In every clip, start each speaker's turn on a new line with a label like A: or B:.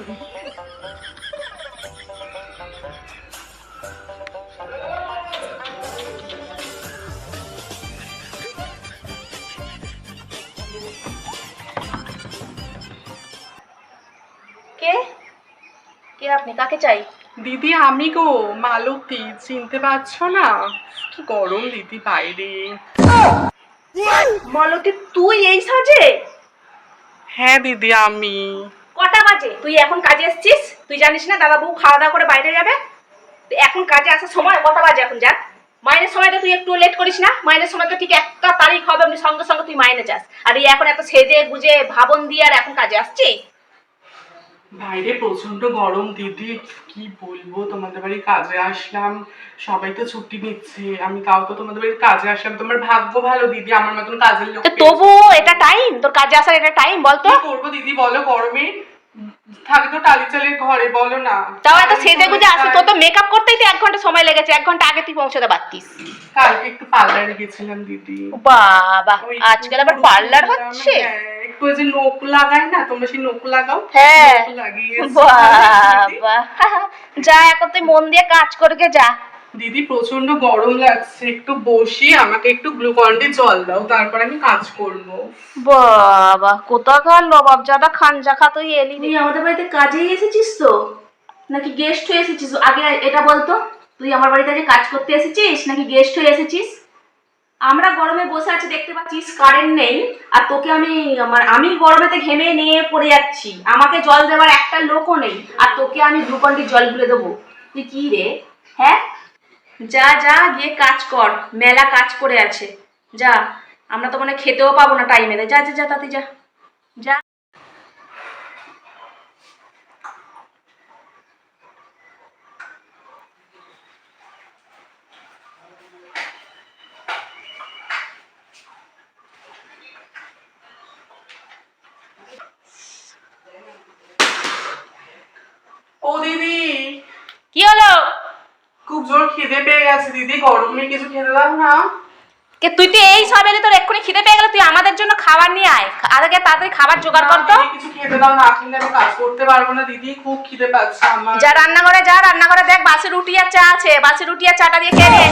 A: কে কে আপনি? কাকে চাই?
B: দিদি আমি গো, মালতী। চিনতে পারছো না? কি গরম দিদি বাইরে।
A: মালতী তুই এই সাজে?
B: হ্যাঁ দিদি আমি।
A: কটা বাজে? তুই এখন কাজে এসেছিস? তুই জানিস না দাদা বউ খাওয়া দাওয়া করে বাইরে যাবে? এখন কাজে আসার সময় কটা বাজে এখন? যা মাইনের সময়টা তুই একটু লেট করিস না? মাইনের সময় তো ঠিক একটা তারিখ হবে, আপনি সঙ্গে সঙ্গে তুই মাইনে যাস, আর এই এখন এত সেজে গুজে ভাবন দিয়ে আর এখন কাজে আসছিস?
B: বাইরে প্রচন্ড গরম দিদি, কি বলবো। তোমাদের বাড়ি কাজে আসলাম, সবাই তো ছুটি নিচ্ছে, আমি তাও তো তোমাদের বাড়ি কাজে আসলাম। তোমার ভাগ্য ভালো দিদি, আমার মতন কাজের লোক।
A: তবু এটা টাইম, তোর কাজে আসার এটা টাইম? বলতো
B: কি করবো দিদি বলো, গরমে থাকি তো টালি চালের ঘরে, বলো না।
A: তাও এত সেজে গুজে আসে, তোর তো মেকআপ করতেই তো 1 ঘন্টা সময় লেগেছে, 1 ঘন্টা আগে তুই পৌঁছাতে পারতিস।
B: কালকে একটু পার্লারে গেছিলাম দিদি।
A: বাবা, আজকাল আবার পার্লার হচ্ছে?
B: একটু যে নখ লাগাই না, তোমরা সেই নখ লাগাও?
A: হ্যাঁ।
B: লাগিয়েছি।
A: বাবা, যা এখন তুই মন দিয়ে কাজ করকে যা।
B: দিদি প্রচন্ড গরম লাগছে, একটু বসি, আমাকে একটু গ্লুকন-ডি জল দাও, তারপর আমি কাজ করব।
A: বাবা, কোথাকার নবাবজাদা খানজাখা তুই এলি? তুই আমাদের বাড়িতে কাজেই এসেছিস তো, নাকি গেস্ট হয়ে এসেছিস? আগে এটা বলতো, তুই আমার বাড়িতে আগে কাজ করতে এসেছিস নাকি গেস্ট হয়ে এসেছিস? আমরা গরমে বসে আছি, দেখতে পাচ্ছিস কারেন্ট নেই, আর তোকে আমি গরমেতে ঘেমে নিয়ে পড়ে যাচ্ছি, আমাকে জল দেওয়ার একটা লোকও নেই, আর তোকে আমি গ্লুকন-ডি জল গুলে দেবো? তুই কি রে? হ্যাঁ, যা যা গিয়ে কাজ কর, মেলা কাজ পড়ে আছে, যা। আমরা তো মানে খেতেও পাবো না টাইমে, যা যা যা তাতে যা যা।
B: ও দিদি,
A: কি হলো?
B: খুব জোর খিদে পেয়ে গেছে দিদি, গরমে কিছু খেতে দাও না।
A: কে তুই তো এই সব এলে, তোর এক্ষুনি খিদে পেয়ে গেল, তুই আমাদের জন্য খাবার নিয়ে আয়, আগে তাড়াতাড়ি খাবার জোগাড় কর তো।
B: কিছু খেতে দাও না, খেলে আমি কাজ করতে পারবো না দিদি, খুব খিদে পাচ্ছে আমার।
A: যা রান্নাঘরে যা, রান্নাঘরে দেখ বাসি রুটি আর চা আছে, বাসি রুটি আর চাটা দিয়ে খেয়ে নে।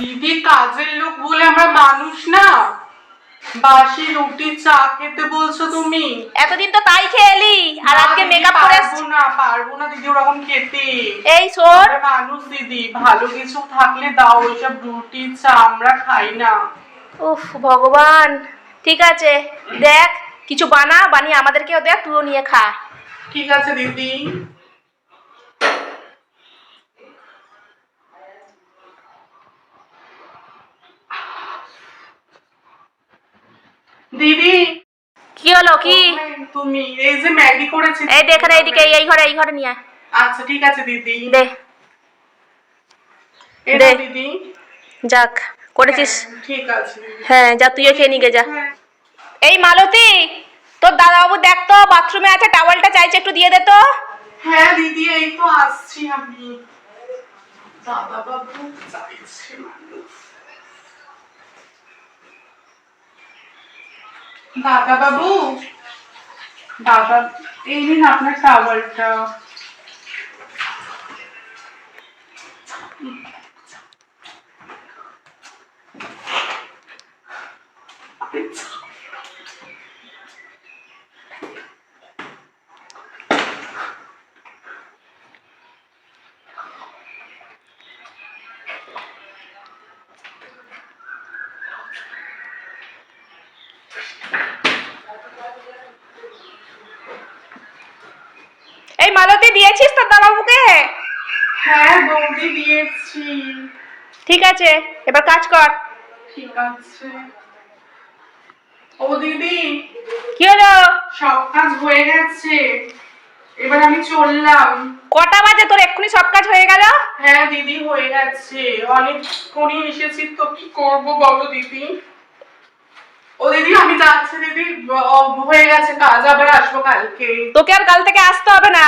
B: দিদি কাজের লোক বলে আমরা মানুষ না, বাসি রুটি চা খেতে বলছো তুমি?
A: এতদিন তো তাই খেয়ে এলি, আর আজকে মেকআপ করে
B: পারবো না দিদি ওরকম খেতে।
A: এই শোন,
B: মানুষ দিদি, ভালো কিছু থাকলে দাও, ওইসব রুটি চা আমরা খাই না।
A: উফ ভগবান, ঠিক আছে দেখ কিছু বানিয়ে আমাদেরকেও দেখ, তুইও নিয়ে খা।
B: ঠিক আছে দিদি। দিদি
A: কি হলো? কি
B: তুমি এই যে ম্যাগি করেছি,
A: এই দেখ এইদিকে, এই ঘরে নিয়ে আয়।
B: আচ্ছা ঠিক আছে দিদি,
A: দে
B: দে দিদি।
A: যাক করেছিস,
B: ঠিক আছে।
A: হ্যাঁ যা, তুইও খেয়ে নিয়ে যা। এই মালতী, তোর দাদাবাবু দেখ তো বাথরুমে আছে, টাওয়ালটা চাইছে, একটু দিয়ে দে তো।
B: হ্যাঁ দিদি এই তো আসছি আমি। দাদাবাবু চাইছে মানুষ। দাদাবাবু, দাদা এই নিন আপনার টাওয়ালটা।
A: এই মালতী, দিয়েছিস তোর দাদাবাবুকে?
B: হ্যাঁ বৌদি দিয়েছি।
A: ঠিক আছে, এবার কাজ কর।
B: ঠিক আছে। ও দিদি,
A: কি হলো?
B: সব কাজ হয়ে গেছে, এবার আমি চললাম।
A: কটা বাজে? তোর এক্ষুনি সব কাজ হয়ে গেল?
B: হ্যাঁ দিদি হয়ে গেছে, অনেকক্ষণই এসেছি তো, কি করবো বলো দিদি। ও দিদি আমি যাচ্ছি দিদি, হয়ে গেছে কাজ, আবার আসবো কালকে।
A: তোকে আর কাল থেকে আসতে হবে না।